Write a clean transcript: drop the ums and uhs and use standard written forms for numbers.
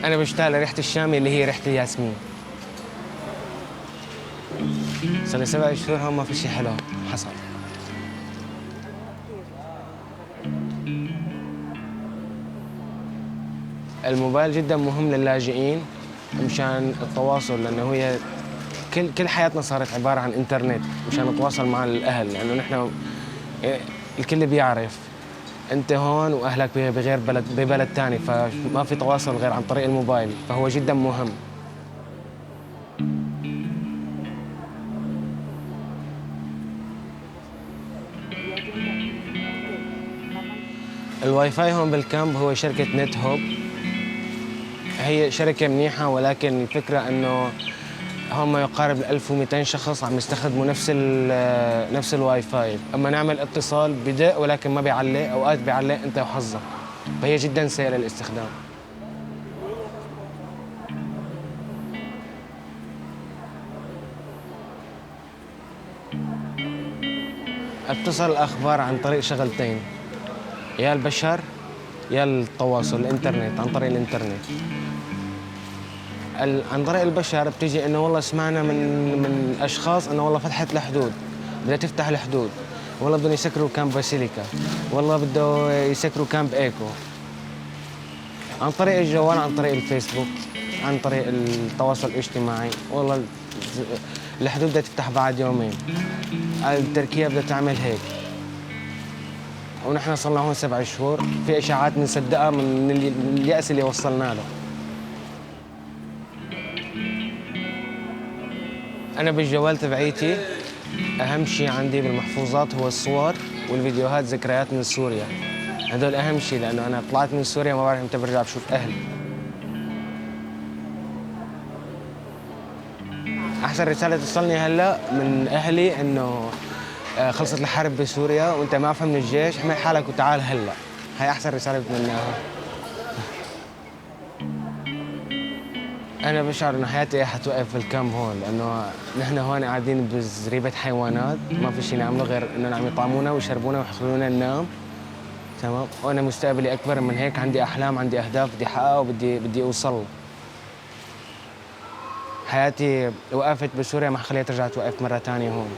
أنا بشتاق لريحة الشام اللي هي ريحة الياسمين. صار لي 7 شهور هون ما في شيء حلو حصل. الموبايل جدا مهم للاجئين مشان التواصل، لأنه هي كل حياتنا صارت عبارة عن إنترنت مشان نتواصل مع الأهل، لأنه نحن الكل بيعرف أنت هون وأهلك بغير بلد ببلد ثاني، فما في تواصل غير عن طريق الموبايل، فهو جدا مهم. الواي فاي هون بالكامب هو شركة نت هوب. هي شركة منيحة، ولكن الفكرة إنه هم ما يقارب 1200 شخص عم يستخدموا نفس الواي فاي، اما نعمل اتصال بدق ولكن ما بيعلق، اوقات بيعلق انت وحظك، فهي جدا سهله للاستخدام. اتصل الاخبار عن طريق شغلتين، يا البشر يا التواصل الانترنت، عن طريق الانترنت. عن طريق البشر بتيجي انه والله سمعنا من اشخاص انه والله فتحت الحدود، بدها تفتح الحدود، والله بدهم يسكروا كامب باسيليكا، والله بده يسكروا كامب ايكو. عن طريق الجوال، عن طريق الفيسبوك، عن طريق التواصل الاجتماعي، والله الحدود بدها تفتح بعد يومين، تركيا بدها تعمل هيك. ونحن صرنا هون 7 شهور، في اشاعات بنصدقها من اليأس اللي وصلنا له. أنا بالجوال تبعيتي أهم شيء عندي بالمحفوظات هو الصور والفيديوهات، ذكريات من سوريا. هدول أهم شيء، لأنه أنا طلعت من سوريا ما بعرف إمتى برجع بشوف أهلي. أحسن رسالة توصلني هلا من أهلي إنه خلصت الحرب بسوريا وأنت معفى من الجيش، احمي حالك وتعال هلا. هاي أحسن رسالة بتمناها. أنا بشعر إنه حياتي حتوقف بالكامب هون، لأنه نحن هون قاعدين بزريبة حيوانات، ما في شيء نعمله غير إنه عم يطعمونا ويشربونا ويخلونا ننام. تمام، وأنا مستقبلي أكبر من هيك، عندي أحلام، عندي أهداف بدي أحققها وبدي أوصل. حياتي وقفت بسوريا، ما خليها ترجع توقف مرة ثانية هون.